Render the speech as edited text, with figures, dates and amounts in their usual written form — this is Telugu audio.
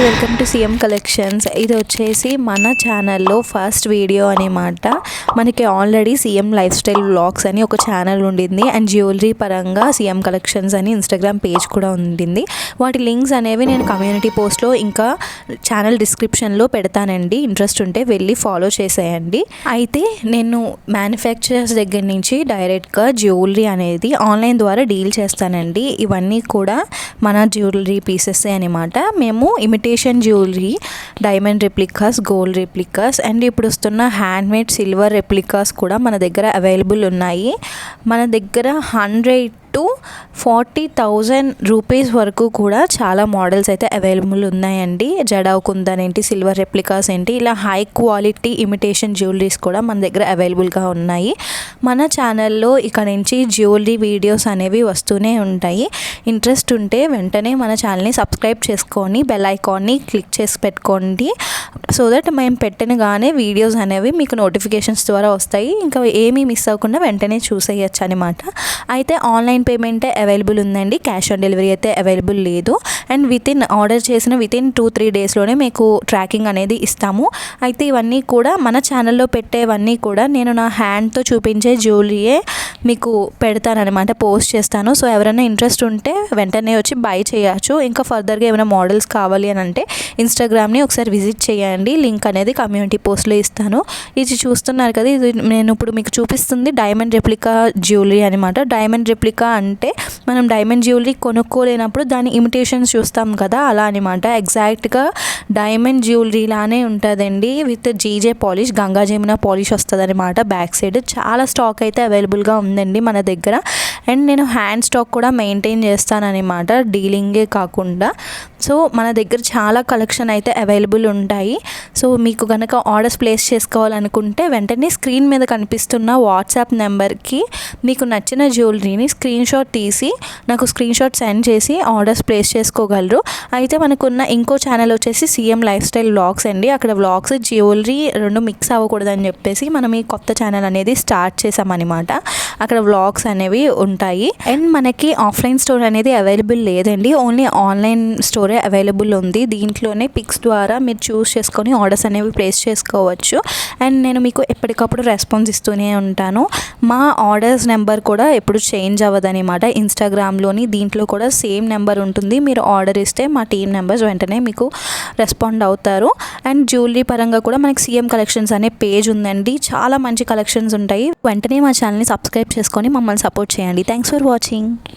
Welcome to CM collections. ఇది వచ్చేసి మన ఛానల్లో ఫస్ట్ వీడియో అనమాట. మనకి already CM life style vlogs అని ఒక ఛానల్ ఉండింది అండ్ జ్యువెలరీ పరంగా సీఎం కలెక్షన్స్ అని ఇన్స్టాగ్రామ్ పేజ్ కూడా ఉండింది. వాటి లింక్స్ అనేవి నేను కమ్యూనిటీ పోస్ట్లో ఇంకా ఛానల్ డిస్క్రిప్షన్లో పెడతానండి. ఇంట్రెస్ట్ ఉంటే వెళ్ళి ఫాలో చేసేయండి. అయితే నేను మ్యానుఫ్యాక్చరర్స్ దగ్గర నుంచి డైరెక్ట్గా జ్యువెలరీ అనేది ఆన్లైన్ ద్వారా డీల్ చేస్తానండి. ఇవన్నీ కూడా మన జ్యువెలరీ పీసెస్ అనమాట. మేము imitation jewellery, diamond replicas, gold replicas and ఇప్పుడు వస్తున్న హ్యాండ్మేడ్ సిల్వర్ రెప్లికాస్ కూడా మన దగ్గర అవైలబుల్ ఉన్నాయి. మన దగ్గర 100 to 40,000 రూపీస్ వరకు కూడా చాలా మోడల్స్ అయితే అవైలబుల్ ఉన్నాయండి. జడావ్ కుందన్ ఏంటి, సిల్వర్ రెప్లికాస్ ఏంటి, ఇలా హై క్వాలిటీ ఇమిటేషన్ జ్యువెలరీస్ కూడా మన దగ్గర అవైలబుల్గా ఉన్నాయి. మన ఛానల్లో ఇక్కడ నుంచి జ్యువెలరీ వీడియోస్ అనేవి వస్తూనే ఉంటాయి. ఇంట్రెస్ట్ ఉంటే వెంటనే మన ఛానల్ని సబ్స్క్రైబ్ చేసుకొని బెల్ ఐకాన్ని క్లిక్ చేసి పెట్టుకోండి. సో దట్ మేము పెట్టినగానే వీడియోస్ అనేవి మీకు నోటిఫికేషన్స్ ద్వారా వస్తాయి. ఇంకా ఏమీ మిస్ అవ్వకుండా వెంటనే చూసేయచ్చు అనమాట. అయితే ఆన్లైన్ పేమెంటే అవైలబుల్ ఉందండి. క్యాష్ ఆన్ డెలివరీ అయితే అవైలబుల్ లేదు. అండ్ ఆర్డర్ చేసిన వితిన్ 2-3 డేస్లోనే మీకు ట్రాకింగ్ అనేది ఇస్తాము. అయితే ఇవన్నీ కూడా మన ఛానల్లో పెట్టేవన్నీ కూడా నేను నా హ్యాండ్తో చూపించే జ్యువెలరీయే మీకు పెడతానమాట, పోస్ట్ చేస్తాను. సో ఎవరైనా ఇంట్రెస్ట్ ఉంటే వెంటనే వచ్చి బై చేయొచ్చు. ఇంకా ఫర్దర్గా ఏమైనా మోడల్స్ కావాలి అని అంటే ఇన్స్టాగ్రామ్ని ఒకసారి విజిట్ చేయండి. లింక్ అనేది కమ్యూనిటీ పోస్ట్లో ఇస్తాను. ఇది చూస్తున్నారు కదా, ఇది నేను ఇప్పుడు మీకు చూపిస్తుంది డైమండ్ రెప్లికా జ్యువెలరీ అనమాట. డైమండ్ రెప్లికా అంటే మనం డైమండ్ జ్యువెలరీ కొనుక్కోలేనప్పుడు దాని ఇమిటేషన్స్ చూస్తాం కదా, అలా అనమాట. ఎగ్జాక్ట్గా డైమండ్ జ్యువెలరీ లానే ఉంటుందండి. With GJ polish, Ganga Jamuna polish వస్తుంది అనమాట. బ్యాక్ సైడ్ చాలా స్టాక్ అయితే అవైలబుల్గా ఉందండి మన దగ్గర. అండ్ నేను హ్యాండ్ స్టాక్ కూడా మెయింటైన్ చేస్తానన్నమాట, డీలింగే కాకుండా. సో మన దగ్గర చాలా కలెక్షన్ అయితే అవైలబుల్ ఉంటాయి. సో మీకు కనుక ఆర్డర్స్ ప్లేస్ చేసుకోవాలనుకుంటే వెంటనే స్క్రీన్ మీద కనిపిస్తున్న వాట్సాప్ నెంబర్కి మీకు నచ్చిన జ్యువెలరీని స్క్రీన్ షాట్ తీసి నాకు స్క్రీన్ షాట్ సెండ్ చేసి ఆర్డర్స్ ప్లేస్ చేసుకోగలరు. అయితే మనకున్న ఇంకో ఛానల్ వచ్చేసి సీఎం లైఫ్ స్టైల్ వ్లాగ్స్ అండి. అక్కడ వ్లాగ్స్, జ్యువెలరీ రెండు మిక్స్ అవ్వకూడదని చెప్పేసి మనం ఈ కొత్త ఛానల్ అనేది స్టార్ట్ చేసామన్నమాట. అక్కడ వ్లాగ్స్ అనేవి ఉంటాయి. అండ్ మనకి ఆఫ్లైన్ స్టోర్ అనేది అవైలబుల్ లేదండి, ఓన్లీ ఆన్లైన్ స్టోరే అవైలబుల్ ఉంది. దీంట్లోనే పిక్స్ ద్వారా మీరు చూస్ చేసుకొని ఆర్డర్స్ అనేవి ప్లేస్ చేసుకోవచ్చు. అండ్ నేను మీకు ఎప్పటికప్పుడు రెస్పాన్స్ ఇస్తూనే ఉంటాను. మా ఆర్డర్స్ నెంబర్ కూడా ఎప్పుడు చేంజ్ అవ్వదనమాట. ఇన్స్టాగ్రామ్లోని దీంట్లో కూడా సేమ్ నెంబర్ ఉంటుంది. మీరు ఆర్డర్ ఇస్తే మా టీమ్ మెంబర్స్ వెంటనే మీకు రెస్పాండ్ అవుతారు. అండ్ జ్యువెలరీ పరంగా కూడా మనకి సీఎం కలెక్షన్స్ అనే పేజ్ ఉందండి. చాలా మంచి కలెక్షన్స్ ఉంటాయి. వెంటనే మా ఛానల్ని సబ్స్క్రైబ్ చేసుకొని మమ్మల్ని సపోర్ట్ చేయండి. Thanks for watching.